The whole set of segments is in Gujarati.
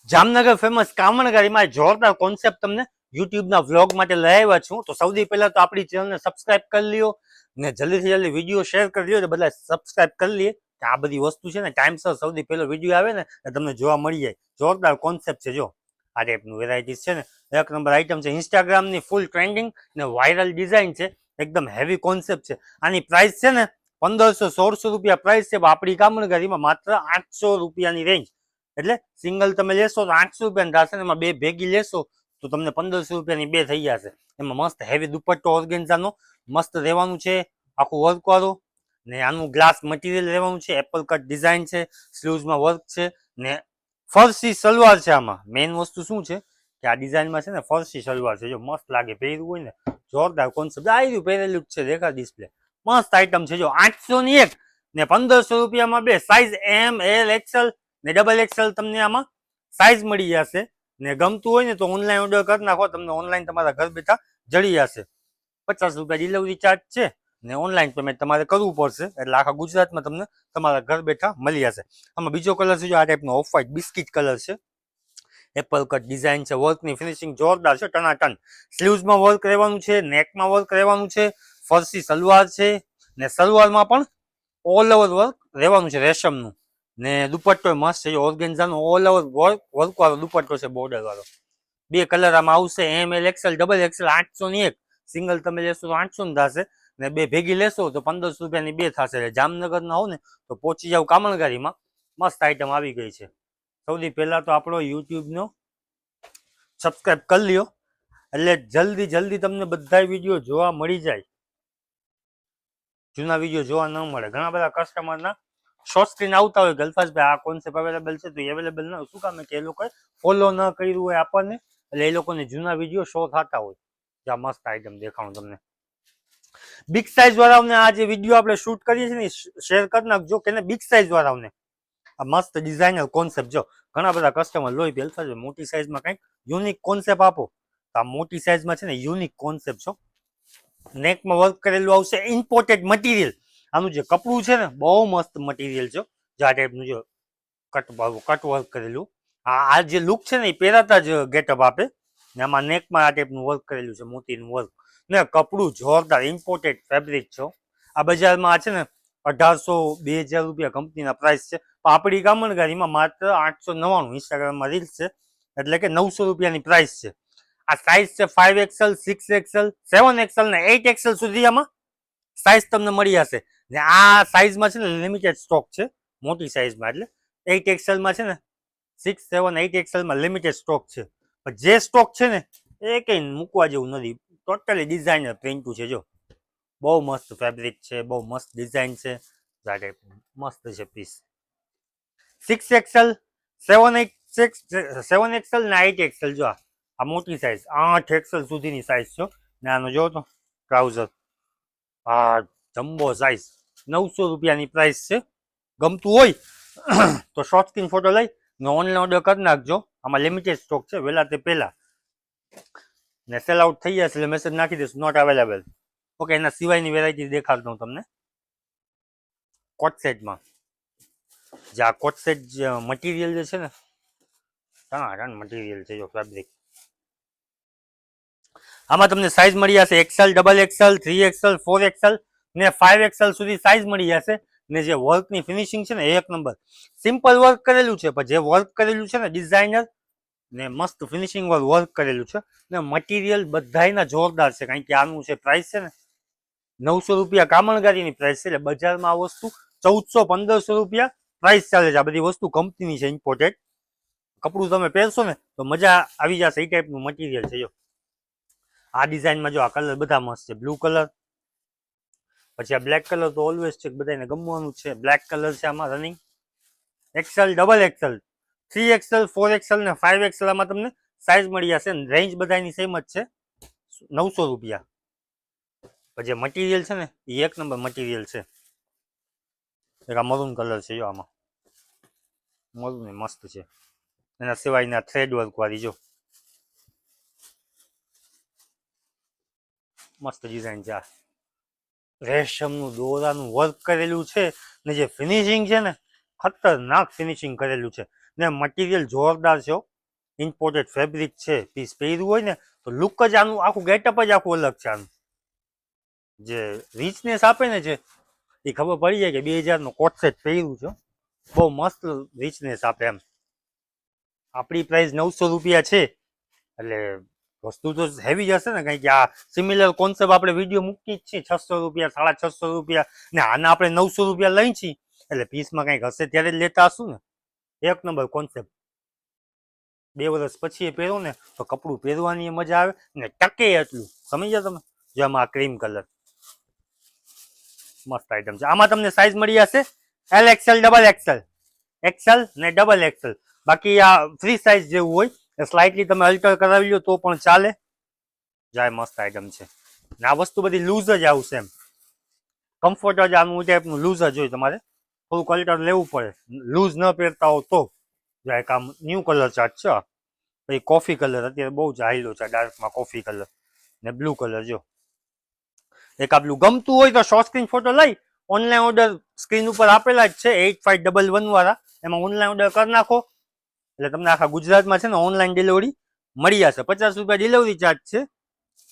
જામનગર ફેમસ કામણગારીમાં જોરદાર કોન્સેપ્ટ તમને યુટ્યુબના વ્લોગ માટે લઈ આવ્યા છું. તો સૌથી પહેલા તો આપણી ચેનલને સબસ્ક્રાઇબ કરી લ્યો ને જલ્દીથી જલ્દી વિડીયો શેર કરી લ્યો. બધા સબસ્ક્રાઇબ કરી લઈએ કે આ બધી વસ્તુ છે ને ટાઈમસર સૌથી પહેલો વિડીયો આવે ને તમને જોવા મળી જાય. જોરદાર કોન્સેપ્ટ છે. જો આ ટાઈપનું વેરાયટીઝ છે ને એક નંબર આઈટમ છે. ઇન્સ્ટાગ્રામની ફૂલ ટ્રેન્ડિંગ ને વાયરલ ડિઝાઇન છે. એકદમ હેવી કોન્સેપ્ટ છે. આની પ્રાઇસ છે ને 1500-1600 રૂપિયા પ્રાઇસ છે. આપણી કામણગારીમાં માત્ર 800 રૂપિયાની રેન્જ. એટલે સિંગલ તમે લેશો તો 800 રૂપિયાની થશે ને એમાં બે ભેગી લેશો તો તમને 1500 રૂપિયાની બે થઈ જશે. એમાં મસ્ત હેવી દુપટ્ટો ઓર્ગેન્ઝાનો મસ્ત રહેવાનું છે, આખું વર્ક વાળું ને આનું ગ્લાસ મટીરિયલ રહેવાનું છે. એપલ કટ ડિઝાઇન છે, સ્લીવ્સમાં વર્ક છે ને ફરસી સલવાર છે. આમાં મેઇન વસ્તુ શું છે કે આ ડિઝાઇનમાં છે ને ફરસી સલવાર છે. જો મસ્ત લાગે પહેરવું હોય ને, જોરદાર કોન્સેપ્ટ. આ રહ્યું પહેરેલું જ છે, દેખા ડિસ્પ્લે. મસ્ત આઈટમ છે. જો 800 ની એક ને 1500 રૂપિયામાં બે. સાઇઝ એમ, એલ, એક્સેલ ને ડબલ એક્સેલ તમને આમાં સાઇઝ મળી જશે. ને ગમતું હોય ને તો ઓનલાઈન ઓર્ડર કરી નાખો, તમને ઓનલાઈન તમારા ઘર બેઠા જડી જશે. 50 રૂપિયા ડિલિવરી ચાર્જ છે ને ઓનલાઈન પેમેન્ટ તમારે કરવું પડશે. એટલે આખા ગુજરાતમાં તમને તમારા ઘર બેઠા મળી જશે. આમાં બીજો કલર છે, જો આ ટાઈપનો ઓફ વ્હાઇટ બિસ્કિટ કલર છે. એપલ કટ ડિઝાઇન છે, વર્કની ફિનિશિંગ જોરદાર છે, ટનાટન. સ્લીવ્સમાં વર્ક રહેવાનું છે, નેકમાં વર્ક રહેવાનું છે, ફરસી સલવાર છે ને સલવારમાં પણ ઓલ ઓવર વર્ક રહેવાનું છે રેશમનું. ને દુપટ્ટો મસ્ત છે, ઓર્ગેન્ઝાનો ઓલ ઓવર વર્ક વાળો દુપટ્ટો છે, બોર્ડર વાળો. બે કલર આમાં આવશે, એમ, એલ, એક્સેલ, ડબલ એક્સેલ. 800 ની એક. સિંગલ તમે લેશો તો 800 ની થશે ને બે ભેગી લેશો તો 1500 રૂપિયાની બે થશે. એટલે જામનગરના હો ને તો પહોંચી જાવ કામણગારીમાં. મસ્ત આઈટમ આવી ગઈ છે. સૌથી પહેલા તો આપણો યુટ્યુબનો સબસ્ક્રાઇબ કરી લ્યો એટલે જલ્દી તમને બધા વિડીયો જોવા મળી જાય. જૂના વિડીયો જોવા ન મળે. ઘણા બધા કસ્ટમરના શોર્ટ સ્ક્રીન આવતા હોય, ગલ્ફાસભાઈ આ કોન્સેપ્ટ અવેલેબલ છે, તો એ અવેલેબલ ન હોય. શું કામ કે એ લોકોએ ફોલો ન કર્યું હોય આપણને, એટલે એ લોકોને જૂના વિડીયો શો થતા હોય. જ્યાં મસ્ત આઈટમ દેખાણું તમને. બિગ સાઇઝ વાળાઓને આ જે વિડીયો આપણે શૂટ કરીએ છીએ ને શેર કરી નાખજો કે બિગ સાઇઝ વાળાઓને આ મસ્ત ડિઝાઇનર કોન્સેપ્ટ. જો ઘણા બધા કસ્ટમર લોહી પેલતા છે મોટી સાઇઝમાં કંઈક યુનિક કોન્સેપ્ટ આપો, તો આ મોટી સાઇઝમાં છે ને યુનિક કોન્સેપ્ટ છો. નેકમાં વર્ક કરેલું આવશે, ઇમ્પોર્ટેડ મટીરિયલ. આનું જે કપડું છે ને બહુ મસ્ત મટીરિયલ છે. જે આ ટાઈપનું જો કટ વર્ક કરેલું. આ જે લુક છે ને એ પહેરાતા જ ગેટઅપ આપે. ને આમાં નેકમાં આ ટાઈપનું વર્ક કરેલું છે, મોતીનું વર્ક. ને કપડું જોરદાર ઇમ્પોર્ટેડ ફેબ્રિક છે. આ બજારમાં છે ને 1800-2000 રૂપિયા કંપનીના પ્રાઇસ છે. આપણી કામણગારીમાં માત્ર 899. ઇન્સ્ટાગ્રામમાં રીલ્સ છે એટલે કે 900 રૂપિયાની પ્રાઇસ છે. આ સાઇઝ છે 5XL, 6XL, 7XL ને 8XL સુધી આમાં સાઇઝ તમને મળી જશે. ને આ સાઇઝમાં છે ને લિમિટેડ સ્ટોક છે મોટી સાઇઝમાં. એટલે 8XL છે ને 6, 7, 8XL લિમિટેડ સ્ટોક છે. પણ જે સ્ટોક છે ને એ કંઈ મૂકવા જેવું નથી. ટોટલી ડિઝાઇનર પ્રિન્ટું છે. જો બહુ મસ્ત ફેબ્રિક છે, બહુ મસ્ત ડિઝાઇન છે. આ ટાઈપ મસ્ત છે પીસ. 6XL, 7XL ને 8XL. જો આ મોટી સાઇઝ 8XL સુધીની સાઇઝ છે. ને આનો જો તો ટ્રાઉઝર આ જમ્બો સાઇઝ 900 રૂપિયાની પ્રાઇસ છે. ગમતું હોય તો શોર્ટ સ્ક્રીન ફોટો લઈ ને ઓનલાઈન ઓર્ડર કરી નાખજો. આમાં લિમિટેડ સ્ટોક છે, વહેલા તે પહેલા ને સેલ આઉટ થઈ જશે એટલે મેસેજ નાખી દઈશું નોટ અવેલેબલ. ઓકે, એના સિવાયની વેરાયટી દેખાડતો હું તમને. કોટ સેટમાં જે આ કોટ સેટ મટીરિયલ જે છે ને ટનાટન મટીરિયલ છે. જો ફેબ્રિક આમાં તમને સાઇઝ મળી જશે XL, double XL, 3XL, 4XL ને 5XL સુધી સાઇઝ મળી જશે. ને જે વર્કની ફિનિશિંગ છે ને એક નંબર. સિમ્પલ વર્ક કરેલું છે પણ જે વર્ક કરેલું છે ને ડિઝાઇનર ને મસ્ત ફિનિશિંગ વાળું વર્ક કરેલું છે. ને મટીરિયલ બધાયના જોરદાર છે. કારણ કે આનું છે પ્રાઇસ છે ને 900 રૂપિયા કામણગારીની પ્રાઇસ છે. એટલે બજારમાં આ વસ્તુ 1400-1500 રૂપિયા પ્રાઇસ ચાલે છે. આ બધી વસ્તુ કંપનીની છે, ઇમ્પોર્ટેડ. કપડું તમે પહેરશો ને તો મજા આવી જશે. એ ટાઈપનું મટીરિયલ છે. જો આ ડિઝાઇનમાં જો આ કલર બધા મસ્ત છે. બ્લુ કલર, પછી આ બ્લેક કલર તો ઓલવેઝ છે, બધાને ગમવાનું છે. બ્લેક કલર છે આમાં running. XL, double XL, 3XL, 4XL ને 5XL આમાં તમને સાઇઝ મળી જશે. રેન્જ બધાની સેમ જ છે, 900 રૂપિયા. પણ જે મટીરિયલ છે ને એ એક નંબર મટીરિયલ છે. એક આ મરૂન કલર છે. જો આમાં મરૂન મસ્ત છે. એના સિવાયના થ્રેડ વર્ક વાળી જો મસ્ત ડિઝાઇન છે. આ રેશમનું દોરાનું વર્ક કરેલું છે ને જે ફિનિશિંગ છે ને ખતરનાક ફિનિશિંગ કરેલું છે. ને મટીરિયલ જોરદાર છે. ઇમ્પોર્ટેડ ફેબ્રિક છે પીસ પહેર્યું હોય ને તો લુક જ આનું આખું ગેટઅપ જ આખું અલગ છે આનું. જે રીચનેસ આપે ને જે એ ખબર પડી જાય કે 2000નું કોટ સેટ પહેર્યું છે. બહુ મસ્ત રીચનેસ આપે એમ. આપણી પ્રાઇસ 900 રૂપિયા છે એટલે વસ્તુ તો હેવી જ હશે ને, કારણ કે આ સિમિલર કોન્સેપ્ટ આપણે વિડીયો મૂકી જ છીએ 600 રૂપિયા 650 રૂપિયા ને આના આપણે 900 રૂપિયા લઈ છીએ એટલે પીસમાં કંઈક હશે ત્યારે જ લેતા હશું ને. એક નંબર કોન્સેપ્ટ. 2 વર્ષ પછી એ પહેરો ને તો કપડું પહેરવાની મજા આવે ને ટકે એટલું. સમજ્યા તમે? જો આમાં ક્રીમ કલર મસ્ત આઈટમ છે. આમાં તમને સાઈઝ મળી જશે L XL double XL, XL ને ડબલ એક્સએલ. બાકી આ ફ્રી સાઈઝ જેવું હોય એ સ્લાઇટલી તમે અલ્ટર કરાવી લો તો પણ ચાલે. જાય મસ્ત આઈટમ છે ને આ વસ્તુ બધી લૂઝ જ આવશે એમ. કમ્ફર્ટ જ આનું ટાઈપનું લૂઝ જ હોય, તમારે થોડુંક અલ્ટર લેવું પડે લૂઝ ન પહેરતા હો તો. જો એક આમ ન્યૂ કલર ચાર્ટ છે. પછી કોફી કલર અત્યારે બહુ જ હાઈલો છે ડાર્કમાં, કોફી કલર ને બ્લુ કલર. જો એક આપણું ગમતું હોય તો શોર્ટ સ્ક્રીન ફોટો લઈ ઓનલાઈન ઓર્ડર સ્ક્રીન ઉપર આપેલા જ છે 8511 વાળા, એમાં ઓનલાઈન ઓર્ડર કરી નાખો એટલે તમને આખા ગુજરાતમાં છે ને ઓનલાઈન ડિલિવરી મળી જશે. 50 રૂપિયા ડિલિવરી ચાર્જ છે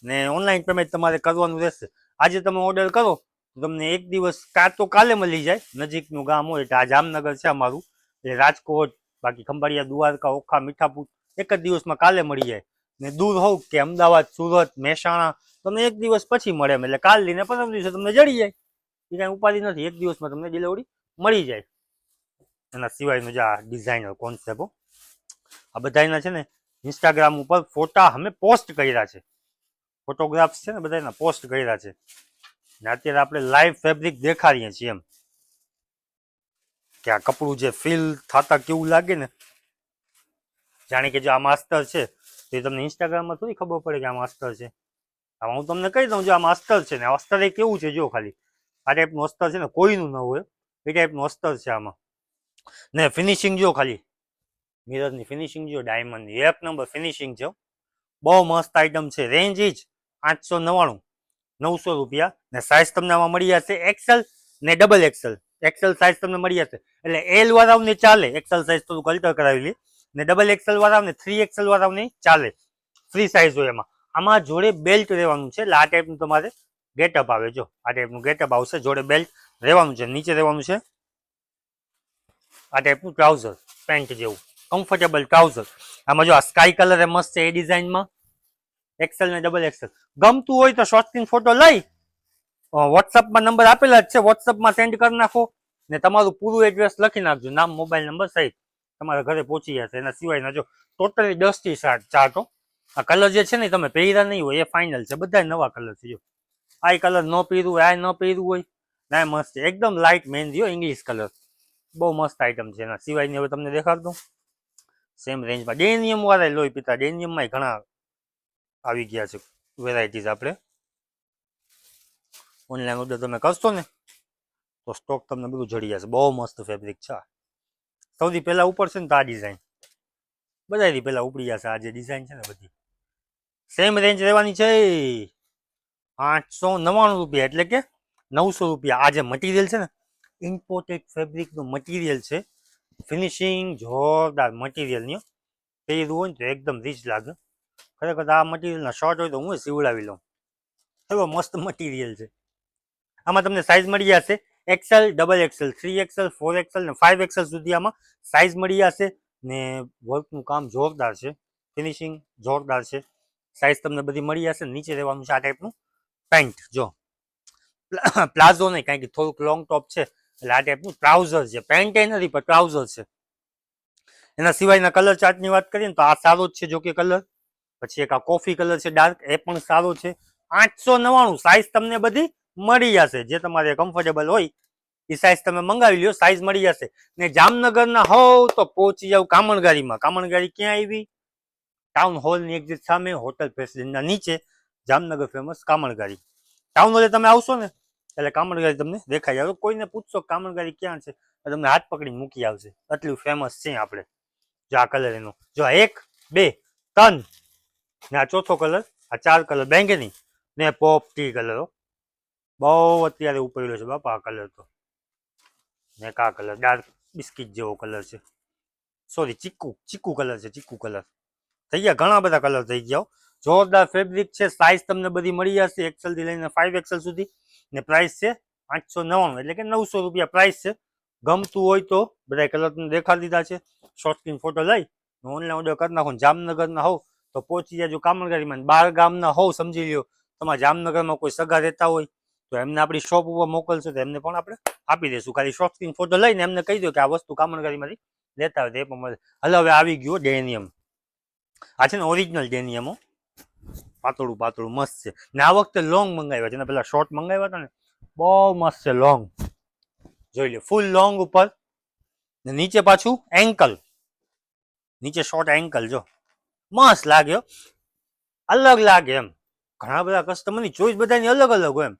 ને ઓનલાઈન પેમેન્ટ તમારે કરવાનું રહેશે. આજે તમે ઓર્ડર કરો તો તમને એક દિવસ કાં તો કાલે મળી જાય, નજીકનું ગામ હોય એટલે આ જામનગર છે અમારું એટલે રાજકોટ, બાકી ખંભાળિયા, દ્વારકા, ઓખા, મીઠાપુર એક જ દિવસમાં કાલે મળી જાય. ને દૂર હોવ કે અમદાવાદ, સુરત, મહેસાણા તમને એક દિવસ પછી મળે એમ એટલે કાલ લઈને 15 દિવસે તમને જડી જાય. એ કાંઈ ઉપાધિ નથી, એક દિવસમાં તમને ડિલિવરી મળી જાય. એના સિવાયનું જે આ ડિઝાઇનર કોન્સેપ્ટ, આ બધાના છે ને ઇન્સ્ટાગ્રામ ઉપર ફોટા અમે પોસ્ટ કર્યા છે. ફોટોગ્રાફ્સ છે ને બધાના પોસ્ટ કર્યા છે ને અત્યારે આપણે લાઈવ ફેબ્રિક દેખાડીએ છીએ એમ કે આ કપડું જે ફીલ થતા કેવું લાગે ને. જાણે કે જો આ માસ્ટર છે તો એ તમને ઇન્સ્ટાગ્રામમાં થોડી ખબર પડે કે આ માસ્ટર છે. આમાં હું તમને કહી દઉં જો આ અસ્તર છે ને અસ્તર એ કેવું છે, જો ખાલી આ ટાઈપનું અસ્તર છે ને કોઈનું ન હોય એ ટાઈપનું અસ્તર છે આમાં. ને ફિનિશિંગ જો ખાલી મિરરની ફિનિશિંગ જો ડાયમંડની એક નંબર ફિનિશિંગ છે. બહુ મસ્ત આઈટમ છે. રેન્જ જ 899 900 રૂપિયા ને સાઈઝ તમને આમાં મળી જશે એક્સેલ ને ડબલ એક્સેલ. એક્સેલ સાઈઝ તમને મળી જશે એટલે એલ વાળાઓને ચાલે, એક્સેલ સાઈઝ થોડુંક અલ્ટર કરાવી લે ને ડબલ એક્સેલ વાળાઓને 3XL વાળાઓને ચાલે. ફ્રી સાઈઝ હોય એમાં. આમાં જોડે બેલ્ટ રહેવાનું છે એટલે આ ટાઈપનું તમારે ગેટઅપ આવે. જો આ ટાઈપનું ગેટઅપ આવશે, જોડે બેલ્ટ રહેવાનું છે, નીચે રહેવાનું છે આ ટાઈપનું ટ્રાઉઝર પેન્ટ જેવું કમ્ફર્ટેબલ ટ્રાઉઝર. આમાં જો આ સ્કાય કલર એ મસ્ત છે એ ડિઝાઇનમાં એક્સેલ ને ડબલ એક્સેલ. ગમતું હોય તો શોર્ટ સ્ક્રીન ફોટો લઈ વોટ્સઅપમાં નંબર આપેલા જ છે, વોટ્સઅપમાં સેન્ડ કરી નાખો ને તમારું પૂરું એડ્રેસ લખી નાખજો, નામ, મોબાઈલ નંબર સહિત તમારા ઘરે પહોંચી જશે. એના સિવાયના જો ટોટલી ડસ્ટી ચાર્ટો. આ કલર જે છે ને તમે પહેર્યા નહીં હોય એ ફાઇનલ છે, બધા નવા કલર છે. જો આ કલર ન પહેર્યું હોય, આ ન પહેર્યું હોય ના મસ્ત છે, એકદમ લાઇટ મહેંદી ઇંગ્લિશ કલર. બહુ મસ્ત આઈટમ છે. એના સિવાયની હવે તમને દેખાડતો સેમ રેન્જમાં ડેનિયમ વાળા લોહી પીતા ડેનિયમમાં ઘણા આવી ગયા છે વેરાયટીઝ. આપણે ઓનલાઈન ઓર્ડર તમે કરશો ને તો સ્ટોક તમને બધું જડી જશે. બહુ મસ્ત ફેબ્રિક છે. સૌથી પહેલા ઉપર છે ને તો આ ડિઝાઇન બધાથી પહેલા ઉપડી જશે. આ જે ડિઝાઇન છે ને બધી સેમ રેન્જ રહેવાની છે 899 રૂપિયા એટલે કે 900 રૂપિયા. આ જે મટીરિયલ છે ને ઇમ્પોર્ટેડ ફેબ્રિકનું મટીરિયલ છે, ફિનિશિંગ જોરદાર મટીરિયલની. પહેર્યું હોય ને તો એકદમ રીચ લાગે. ખરેખર આ મટીરિયલના શર્ટ હોય તો હું સીવડાવી લઉં, એવો મસ્ત મટીરિયલ છે. આમાં તમને સાઇઝ મળી જશે XL, double Excel, 3XL, 4XL ને 5XL સુધી આમાં સાઇઝ મળી જશે ને વર્કનું કામ જોરદાર છે, ફિનિશિંગ જોરદાર છે. સાઇઝ તમને બધી મળી જશે. નીચે રહેવાનું છે આ ટાઈપનું પેન્ટ. જો પ્લાઝો નહીં, કારણ કે થોડુંક લોંગ ટોપ છે એટલે આ ટાઈપનું ટ્રાઉઝર છે. પેન્ટ એ નથી પણ ટ્રાઉઝર છે. એના સિવાયના કલર ચાર્ટની વાત કરીએ ને તો આ સારો જ છે જો કે કલર. પછી એક આ કોફી કલર છે ડાર્ક, એ પણ સારો છે. 899 સાઇઝ તમને બધી મળી જશે. જે તમારે કમ્ફર્ટેબલ હોય એ સાઇઝ તમે મંગાવી લો, સાઇઝ મળી જશે. ને જામનગરના હોવ તો પહોંચી જાવ કામણગારીમાં. કામણગારી ક્યાં આવી? ટાઉન હોલની એક્ઝિટ સામે, હોટલ પ્રેસિડેન્ટના નીચે, જામનગર ફેમસ કામણગારી. ટાઉન હોલે તમે આવશો ને એટલે કામણગારી તમને દેખાઈ આવે. કોઈને પૂછશો કામણગારી ક્યાં છે તમને હાથ પકડીને મૂકી આવશે, એટલું ફેમસ છે આપણે. જો આ કલર એનો, જો 1 2 3 ને આ ચોથો કલર, આ 4 કલર બેંગની ને પોપટી કલર બહુ અત્યારે ઉપડેલો છે બાપા આ કલર તો. ને કા કલર ડાર્ક બિસ્કિટ જેવો કલર છે, સોરી ચીકુ કલર છે, ચીકુ કલર. થઈ ગયા, ઘણા બધા કલર થઈ ગયા. જોરદાર ફેબ્રિક છે. સાઇઝ તમને બધી મળી જશે એક્સેલ થી લઈને 5XL સુધી. ને પ્રાઇસ છે 899 એટલે કે 900 રૂપિયા પ્રાઇસ છે. ગમતું હોય તો બધા કલર તમને દેખાડી દીધા છે. શોર્ટ સ્ક્રીન ફોટો લઈ ઓનલાઈન ઓર્ડર કરી નાખો. જામનગરના હોવ તો પહોંચી જાજો કામણગારીમાં. 12 ગામના હોવ સમજી લ્યો, તમારા જામનગરમાં કોઈ સગા રહેતા હોય તો એમને આપણી શોપ ઉપર મોકલશો તો એમને પણ આપણે આપી દઈશું. ખાલી શોર્ટ સ્ક્રીન ફોટો લઈને એમને કહી દો કે આ વસ્તુ કામણગારીમાંથી લેતા હોય તો એ પણ મળે. હવે આવી ગયો ડેનિયમ. આ છે ને ઓરિજિનલ ડેનિયમો, પાતળું પાતળું મસ્ત છે. ને આ વખતે લોંગ મંગાવ્યા છે ને પેલા શોર્ટ મંગાવ્યા હતા ને બહુ મસ્ત છે. લોંગ જોઈ લો, ફૂલ લોંગ ઉપર ને નીચે પાછું એન્કલ, નીચે શોર્ટ એન્કલ. જો મસ્ત લાગ્યો, અલગ લાગે એમ. ઘણા બધા કસ્ટમરની ચોઈસ બધાની અલગ અલગ હોય એમ.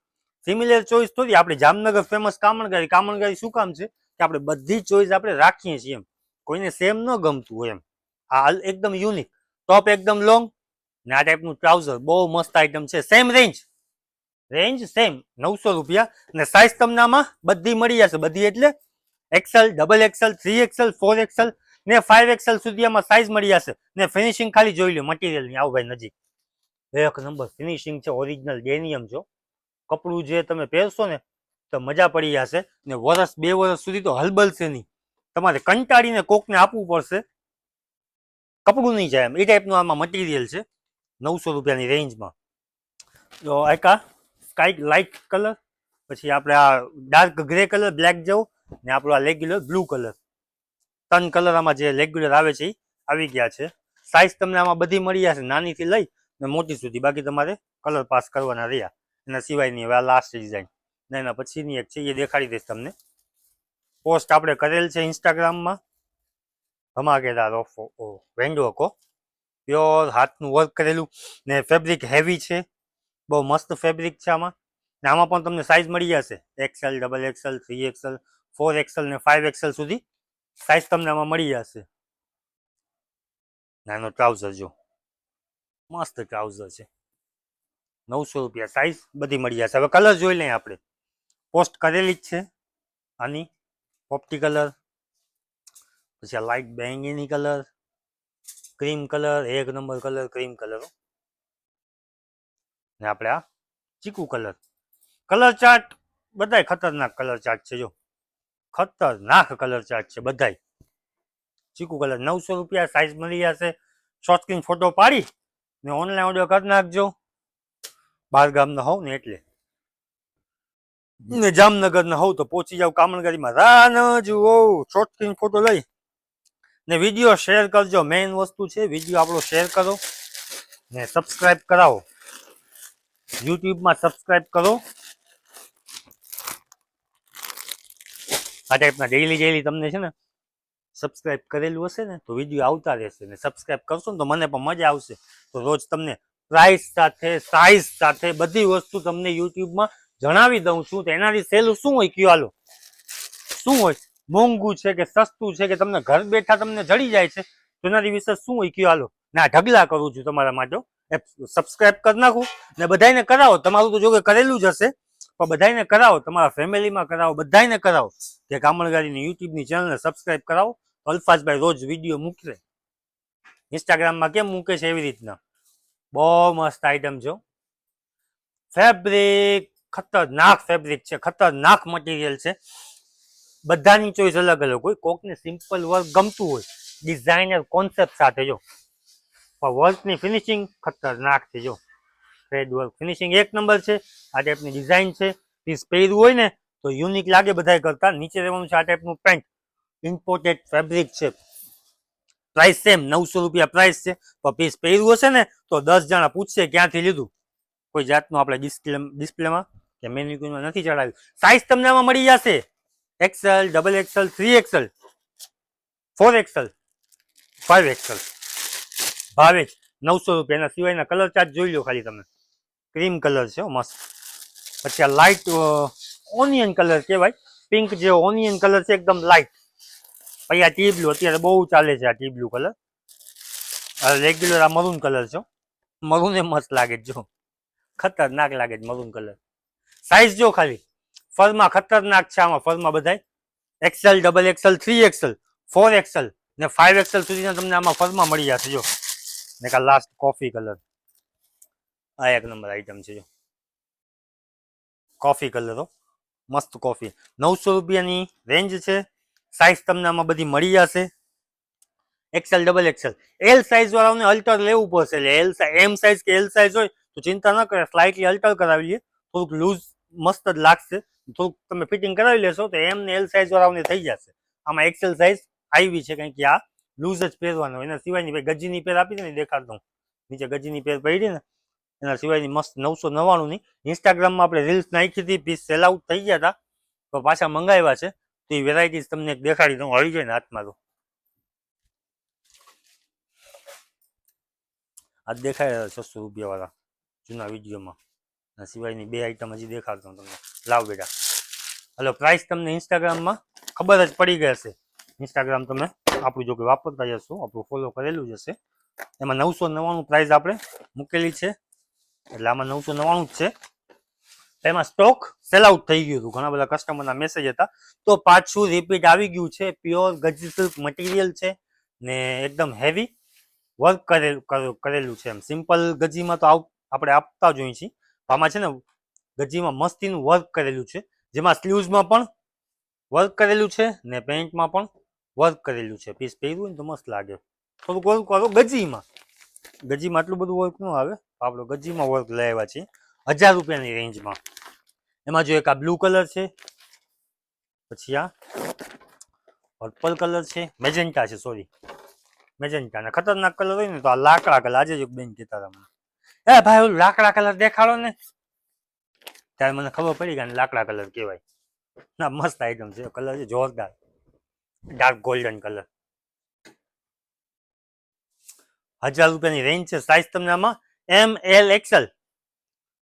સિમિલર ચોઈસ થોડી. આપણે જામનગર ફેમસ કામણગારી. કામણગારી શું કામ છે કે આપણે બધી ચોઈસ આપણે રાખીએ છીએ એમ, કોઈને સેમ ન ગમતું હોય એમ. આ એકદમ યુનિક. ટોપ એકદમ લોંગ ને આ ટાઈપનું ટ્રાઉઝર બહુ મસ્ત આઈટમ છે. સેમ રેન્જ સેમ 900 રૂપિયા. ને સાઇઝ તમને આમાં બધી મળી જશે. બધી એટલે XL, XXL, 3XL, 4XL ને 5XL સુધી આમાં સાઇઝ મળી જશે. ને ફિનિશિંગ ખાલી જોઈ લો મટીરિયલની. આવો ભાઈ નજીક, એક નંબર ફિનિશિંગ છે. ઓરિજિનલ ડેનિયમ. જો કપડું જે તમે પહેરશો ને તો મજા પડી જશે. ને વર્ષ 2 વર્ષ સુધી તો હલબલશે નહીં. તમારે કંટાળીને કોકને આપવું પડશે, કપડું નહીં જાય એમ. એ ટાઈપનું આમાં મટીરિયલ છે 900 રૂપિયાની રેન્જમાં. તો એકા સ્કાય લાઇટ કલર, પછી આપણે આ ડાર્ક ગ્રે કલર બ્લેક જેવો, ને આપણો આ રેગ્યુલર બ્લુ કલર. 3 કલર આમાં જે રેગ્યુલર આવે છે એ આવી ગયા છે. સાઇઝ તમને આમાં બધી મળી જશે, નાનીથી લઈ ને મોટી સુધી. બાકી તમારે કલર પાસ કરવાના રહ્યા. એના સિવાયની હવે આ લાસ્ટ ડિઝાઇન ને એના પછીની એક છે એ દેખાડી દઈશ તમને. પોસ્ટ આપણે કરેલ છે ઇન્સ્ટાગ્રામમાં. ધમાકેદાર વેન્ડો કો પ્યોર હાથનું વર્ક કરેલું ને ફેબ્રિક હેવી છે. બહુ મસ્ત ફેબ્રિક છે આમાં. ને આમાં પણ તમને સાઇઝ મળી જશે XL, XXL, 3XL, 4XL ને 5XL સુધી સાઇઝ તમને આમાં મળી જશે. નાનો ટ્રાઉઝર જો મસ્ત ટ્રાઉઝર છે. 900 રૂપિયા સાઇઝ બધી મળી જશે. હવે કલર જોઈ લઈએ આપણે. પોસ્ટ કરેલી જ છે આની. પોપટી કલર, પછી આ લાઇટ બેંગીની કલર, ક્રીમ કલર, એક નંબર કલર ક્રીમ કલર. ને આપણે આ ચીકુ કલર. કલર ચાર્ટ બધાય ખતરનાક કલર ચાર્ટ છે. જો ખતરનાક કલર ચાર્ટ છે બધાય. ચીકુ કલર 900 રૂપિયા સાઇઝ મળી જશે. શોર્ટ સ્ક્રીન ફોટો પાડી ને ઓનલાઈન ઓર્ડર કરી નાખજો. 12 ગામના હોવ ને એટલે, ને જામનગરના હોવ તો પહોંચી જાવ કામણગારીમાં. રાહ ન જુઓ, શોર્ટ સ્ક્રીન ફોટો લઈ ને વિડીયો શેર કરજો. મેઇન વસ્તુ છે વિડીયો આપણો શેર કરો ને સબસ્ક્રાઇબ કરાવો. યુટ્યુબમાં સબસ્ક્રાઇબ કરો. આ ટાઈપના ડેઈલી તમને છે ને સબસ્ક્રાઇબ કરેલું હશે ને તો વિડીયો આવતા રહેશે. ને સબસ્ક્રાઇબ કરશો ને તો મને પણ મજા આવશે. તો રોજ તમને પ્રાઇસ સાથે સાઇઝ સાથે બધી વસ્તુ તમને યુટ્યુબમાં જણાવી દઉં છું. તો એનાથી સહેલું શું હોય કયો? હાલો, શું હોય? મોંઘું છે કે સસ્તું છે કે તમને ઘર બેઠા તમને જડી જાય છે તો એનાથી વિશે શું હોય કયો? હાલો, ના ઢગલા કરું છું તમારા માટે. સબસ્ક્રાઇબ કરી નાખું ને બધાને કરાવો. તમારું તો જો કે કરેલું જ હશે પણ બધાને કરાવો, તમારા ફેમિલીમાં કરાવો, બધાને કરાવો કે કામણગારીની યુટ્યુબની ચેનલને સબસ્ક્રાઇબ કરાવો. અલ્ફાઝભાઈ રોજ વિડીયો મૂકશે. ઇન્સ્ટાગ્રામમાં કેમ મૂકે છે એવી રીતના. બહુ મસ્ત આઈટમ જો. ફેબ્રિક ખતરનાક ફેબ્રિક છે, ખતરનાક મટીરિયલ છે. બધાની ચોઈસ અલગ અલગ હોય. કોકને સિમ્પલ વર્ક ગમતું હોય ડિઝાઇનર કોન્સેપ્ટ સાથે. જો પણ વર્કની ફિનિશિંગ ખતરનાક છે. જો થ્રેડ વર્ક ફિનિશિંગ એક નંબર છે. આ ટાઈપની ડિઝાઇન છે. પીસ પહેરવું હોય ને તો યુનિક લાગે બધાય કરતા. નીચે રહેવાનું છે આ ટાઈપનું પેન્ટ. ઇમ્પોર્ટેડ ફેબ્રિક છે. પ્રાઇસ સેમ 900 રૂપિયા પ્રાઇસ છે. પણ પીસ પહેરવું હશે ને તો 10 જણા પૂછશે ક્યાંથી લીધું. કોઈ જાતનું આપણે ડિસ્પ્લેમાં કે મેન્યુમાં નથી ચડાવ્યું. સાઇઝ તમને આમાં મળી જશે XL, XXL, 3XL, 4XL, 5XL. ભાવે 900 રૂપિયા. એના સિવાયના કલર ચાર્ટ જોઈ લો ખાલી તમે. ક્રીમ કલર છે મસ્ત. પછી આ લાઇટ ઓનિયન કલર કહેવાય. પિંક જેવો ઓનિયન કલર છે એકદમ લાઇટ. પછી આ ટી બ્લુ અત્યારે બહુ ચાલે છે. આ ટી બ્લુ કલર રેગ્યુલર. આ મરૂન કલર છે. મરૂન એ મસ્ત લાગે જો, ખતરનાક લાગે છે મરૂન કલર. સાઇઝ જો ખાલી ફરમાં ખતરનાક છે. આમાં ફરમાં બધાય XL, XXL, 3XL, 4XL ને 5XL સુધીના તમને આમાં ફરમાં મળી જશે. જો ને કા લાસ્ટ કોફી કલર, આ એક નંબર આઈટમ છે જો કોફી કલર, મસ્ત કોફી. 900 રૂપિયાની રેન્જ છે. સાઇઝ તમને આમાં બધી મળી જશે, XL, double XL. L size વાળાને અલ્ટર લેવું પડશે, એટલે એમ સાઇઝ કે એલ સાઇઝ હોય તો ચિંતા ન કરે, સ્લાઇટલી અલ્ટર કરાવી લઈએ, થોડુંક લૂઝ મસ્ત જ લાગશે. થોડુંક તમે ફિટિંગ કરાવી લેશો તો એમ ને એલ સાઇઝ વાળાને થઈ જશે. આમાં એક્સેલ સાઇઝ આવી છે, કારણ કે આ લૂઝ જ પહેરવાનો, એના સિવાયની ભાઈ ગજીની પેર આપી છે ને દેખાડતો હું, નીચે ગજીની પેર પડી ને એના સિવાયની મસ્ત 999ની. ઇન્સ્ટાગ્રામમાં આપણે રીલ્સ નાખી હતી, પીસ સેલ આઉટ થઈ ગયા હતા, તો પાછા મંગાવ્યા છે. તો એ વેરાયટીઝ તમને દેખાડી દઉં, આવી જાય ને હાથમાં તો આ દેખાય 600 રૂપિયા વાળા જૂના વિડીયોમાં. સિવાયની બે આઈટમ હજી દેખાડતો હું તમને. લાવ બેટા, હલો. પ્રાઇસ તમને ઇન્સ્ટાગ્રામમાં ખબર જ પડી ગઈ હશે. ઇન્સ્ટાગ્રામ તમે આપણું જો કે વાપરતા જશો, આપણું ફોલો કરેલું જ હશે. એમાં 999 પ્રાઇસ આપણે મૂકેલી છે, એટલે આમાં 999 જ છે. એમાં સ્ટોક સેલ આઉટ થઈ ગયું હતું, ઘણા બધા કસ્ટમરના મેસેજ હતા, તો પાછું રિપીટ આવી ગયું છે. પ્યોર ગજી સિલ્ક મટીરિયલ છે ને એકદમ હેવી વર્ક કરેલું છે. એમ સિમ્પલ ગજીમાં તો આપણે આપતા જોઈએ છીએ, આમાં છે ને ગજીમાં મસ્તીનું વર્ક કરેલું છે, જેમાં સ્લીવ્સમાં પણ વર્ક કરેલું છે ને પેન્ટમાં પણ વર્ક કરેલું છે. પીસ પહેર્યું ને તો મસ્ત લાગે. થોડુંક વર્ક કરો ગજીમાં આટલું બધું વર્ક ન આવે, આપણે ગજીમાં વર્ક લઈ આવ્યા છીએ 1000 રૂપિયાની રેન્જમાં. એમાં જો એક આ બ્લુ કલર છે, પછી આ પર્પલ કલર છે, મેજેન્ટા છે, સોરી મેજેન્ટા. ને ખતરનાક કલર હોય ને તો આ લાકડા કલર. આજે જ એક બેન કહેતા હતા મને, એ ભાઈ ઓલું લાકડા કલર દેખાડો ને, ત્યારે મને ખબર પડી કે લાકડા કલર કહેવાય. ના મસ્ત આઈટમ છે, કલર છે જોરદાર, ડાર્ક ગોલ્ડન કલર. 1000 રૂપિયાની રેન્જ છે. સાઇઝ તમને આમાં એમ, એલ, એક્સેલ,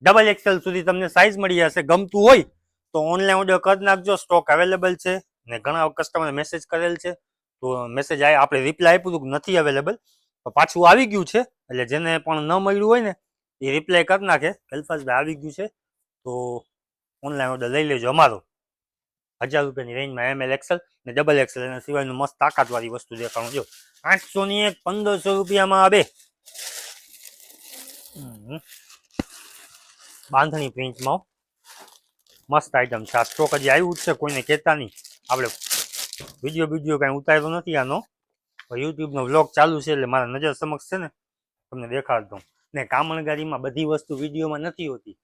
ડબલ એક્સેલ સુધી તમને સાઇઝ મળી જશે. ગમતું હોય તો ઓનલાઈન ઓર્ડર કરી નાખજો, સ્ટોક અવેલેબલ છે. ને ઘણા કસ્ટમરે મેસેજ કરેલ છે, તો મેસેજ આપણે રિપ્લાય આપ્યું હતું નથી અવેલેબલ, તો પાછું આવી ગયું છે. એટલે જેને પણ ન મળ્યું હોય ને એ રિપ્લાય કરી નાખે, અલ્ફાઝભાઈ આવી ગયું છે, તો ઓનલાઈન ઓર્ડર લઈ લેજો અમારો. 1000 રૂપિયાની રેન્જમાં એમ, એલ, એક્સેલ ને ડબલ એક્સેલ. એના સિવાયનું મસ્ત તાકાતવાળી વસ્તુ દેખાડું જો 800ની એક, 1500 રૂપિયામાં આ બે બાંધણી પ્રિન્ટમાં મસ્ત આઈટમ છે. આ સ્ટોક હજી આવ્યું જ છે, કોઈને કહેતા નહીં. આપણે વિડીયો કાંઈ ઉતાર્યો નથી આનો, યુટ્યુબનો વ્લોગ ચાલુ છે એટલે મારા નજર સમક્ષ છે ને તમને દેખાડતો. ને કામણગારીમાં બધી વસ્તુ વિડીયોમાં નથી હોતી,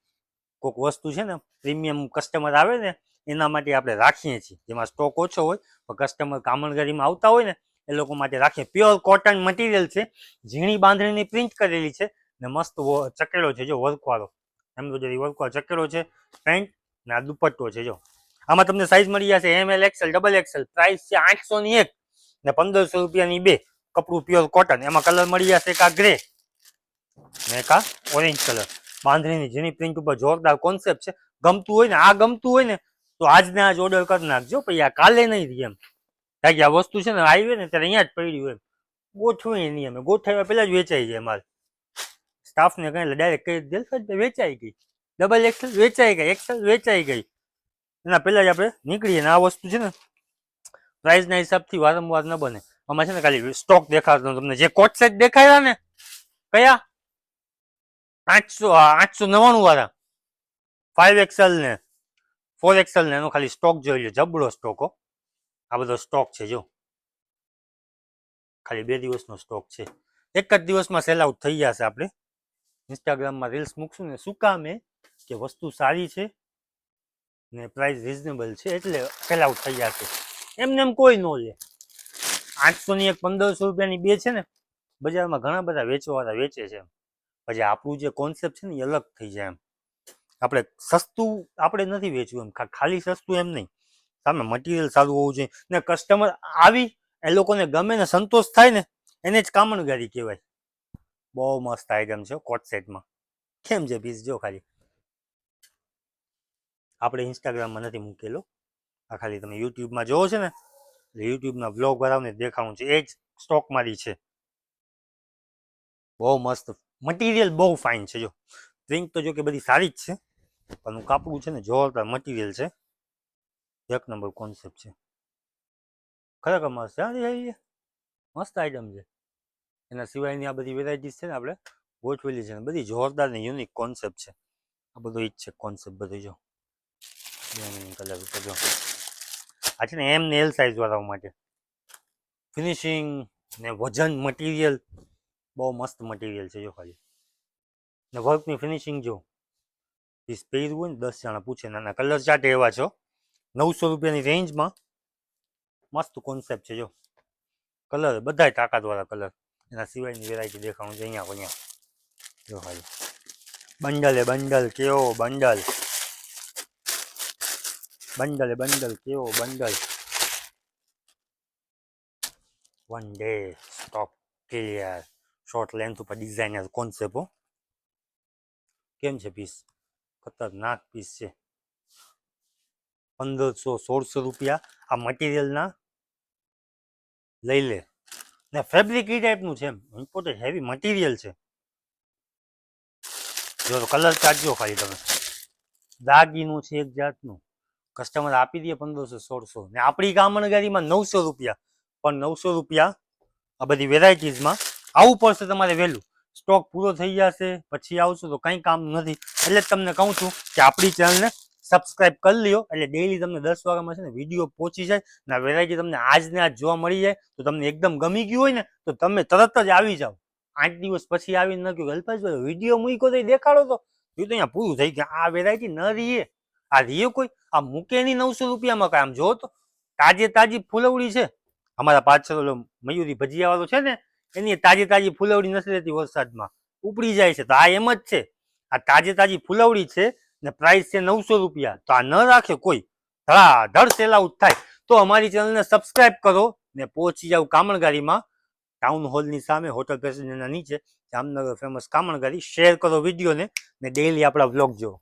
કોઈક વસ્તુ છે ને પ્રીમિયમ કસ્ટમર આવે ને એના માટે આપણે રાખીએ છીએ, જેમાં સ્ટોક ઓછો હોય પણ કસ્ટમર કામણગારીમાં આવતા હોય ને એ લોકો માટે રાખીએ. પ્યોર કોટન મટીરિયલ છે, ઝીણી બાંધણીની પ્રિન્ટ કરેલી છે ને મસ્ત ચકેડો છે જો વર્કવાળો, એમ્બ્રોઇડરી વર્કવાળો ચકેડો છે. પેન્ટ ને આ દુપટ્ટો છે જો. આમાં તમને સાઇઝ મળી જશે M, L, XL, double XL. Price છે 800ની એક ને 1500 રૂપિયાની બે. કપડું પ્યોર કોટન. એમાં કલર મળી જશે એક આ ગ્રે ને એક આ ઓરેન્જ કલર. બાંધણીની ઝીણી પ્રિન્ટ ઉપર જોરદાર કોન્સેપ્ટ છે. ગમતું હોય ને તો આજને આજ ઓર્ડર કરી નાખજો, પછી આ કાલે નહીં રહી એમ. કારણ કે આ વસ્તુ છે ને આવી ને ત્યારે અહીંયા જ પડી હોય, ગોઠવી નહીં, અમે ગોઠવ્યા પહેલા જ વેચાઈ જાય માલ. સ્ટાફને કહે એટલે ડાયરેક્ટ કહી દે વેચાઈ ગઈ, ડબલ એક્સેલ વેચાઈ ગઈ, એક્સેલ વેચાઈ ગઈ, એના પહેલા જ આપણે નીકળીએ. ને આ વસ્તુ છે ને પ્રાઇસના હિસાબથી વારંવાર ન બને. આમાં છે ને ખાલી સ્ટોક દેખાડતો તમને. જે કોટ સેટ દેખાયા ને કયા 899 વાળા 5 એક્સેલ ને 4 એક્સેલ ને એનો ખાલી સ્ટોક જોઈ લો, જબરો સ્ટોક હો. આ બધો સ્ટોક છે જો, ખાલી 2 દિવસનો સ્ટોક છે. એક જ દિવસમાં સેલ આઉટ થઈ જશે. આપણે ઇન્સ્ટાગ્રામમાં રીલ્સ મૂકશું ને શું કામ કે વસ્તુ સારી છે ને પ્રાઇસ રિઝનેબલ છે એટલે સેલ આઉટ થઈ જશે. એમને એમ કોઈ ન લે. 800ની એક, 1500 રૂપિયાની બે છે ને બજારમાં ઘણા બધા વેચવાવાળા વેચે છે. પછી આપણું જે કોન્સેપ્ટ છે ને એ અલગ થઈ જાય. એમ આપણે સસ્તું આપણે નથી વેચવું, એમ ખાલી સસ્તું એમ નહીં, સામે મટીરિયલ સારું હોવું જોઈએ ને કસ્ટમર આવી એ લોકોને ગમે ને સંતોષ થાય ને એને જ કામણગારી કહેવાય. બહુ મસ્ત આઈટમ છે કોટ સેટમાં. કેમ છે પીસ જો ખાલી, આપણે ઇન્સ્ટાગ્રામમાં નથી મૂકેલો, આ ખાલી તમે યુટ્યુબમાં જોવો છે ને એટલે યુટ્યુબના વ્લોગ વાળાને દેખાડું છે. એ જ સ્ટોક મારી છે. બહુ મસ્ત મટીરિયલ, બહુ ફાઇન છે જો. પ્રિન્ટ તો જો કે બધી સારી જ છે, પણ કાપડું છે ને જોરદાર મટીરિયલ છે, એક નંબર કોન્સેપ્ટ છે. ખરેખર મસ્ત છે, મસ્ત આઈટમ છે. એના સિવાયની આ બધી વેરાયટીઝ છે ને આપણે ગોઠવેલી છે, બધી જોરદાર ને યુનિક કોન્સેપ્ટ છે. આ બધો ઈ જ છે કોન્સેપ્ટ બધું. જો કલર ઉપર જો આ છે ને એમ ને એલ સાઇઝ વાળાઓ માટે. ફિનિશિંગ ને વજન મટીરિયલ બહુ મસ્ત મટીરિયલ છે. જો ખાલી ને વર્કની ફિનિશિંગ જો પીસ પહેર્યું હોય ને 10 જણા પૂછે. નાના કલર ચાર્ટ એવા છો 900 રૂપિયાની રેન્જમાં. મસ્ત કોન્સેપ્ટ છે. જો કલર બધાય તાકાતવાળા કલર. એના સિવાયની વેરાયટી દેખાણું છે અહીંયા. જો ખાલી બંડલે બંડલ કેવો બંડલ, બંડલે બંડલ કેવો bundle. One day stock clear. Short length ઉપર ડિઝાઇનર કોન્સેપ્ટ હો. કેમ છે પીસ? ખતરનાક પીસ છે. 1500-1600 રૂપિયા આ મટીરિયલના લઈ લે. ને ફેબ્રિક ઈ ટાઈપનું છે, એમ ઇમ્પોર્ટેડ હેવી મટીરિયલ છે. જો કલર ચાર્ટ જો ખાલી તમે. દાગીનું છે એક જાતનું. કસ્ટમર આપી દે 1500-1600 ને આપણી કામણગારીમાં 900 રૂપિયા. પણ 900 રૂપિયા આ બધી વેરાયટીઝમાં આવવું પડશે તમારે વહેલું. સ્ટોક પૂરો થઈ જશે પછી આવશો તો કંઈ કામ નથી. એટલે જ તમને કહું છું કે આપણી ચેનલને સબસ્ક્રાઇબ કરી લ્યો, એટલે ડેઈલી તમને 10 વાગ્યામાં છે ને વિડીયો પહોંચી જાય ને આ વેરાયટી તમને આજને આજ જોવા મળી જાય. તો તમને એકદમ ગમી ગયું હોય ને તો તમે તરત જ આવી જાઓ. 8 દિવસ પછી આવીને ન કહ્યું અલ્પેશભાઈ વિડીયો મૂક્યો તો દેખાડો તો એ તો અહીંયા પૂરું થઈ ગયા. આ વેરાયટી ન રહીએ, આ રીએ કોઈ આ મૂકે નહીં 900 રૂપિયામાં. કાંઈ આમ જો તો તાજી ફૂલવડી છે. અમારા પાછળ મયુરી ભજીયા વાળો છે ને એની તાજી ફૂલવડી નથી રહેતી, વરસાદમાં ઉપડી જાય છે. તો આ એમ જ છે, આ તાજી ફૂલવડી છે ને પ્રાઇસ છે 900 રૂપિયા. તો આ ન રાખે કોઈ, ધડાધડ સેલ આઉટ થાય. તો અમારી ચેનલને સબસ્ક્રાઇબ કરો ને પહોંચી જાવ કામણગારીમાં. ટાઉન હોલની સામે હોટલ પેસેન્જરના નીચે જામનગર ફેમસ કામણગારી. શેર કરો વિડીયોને ને ડેઈલી આપણા વ્લોગ જુઓ.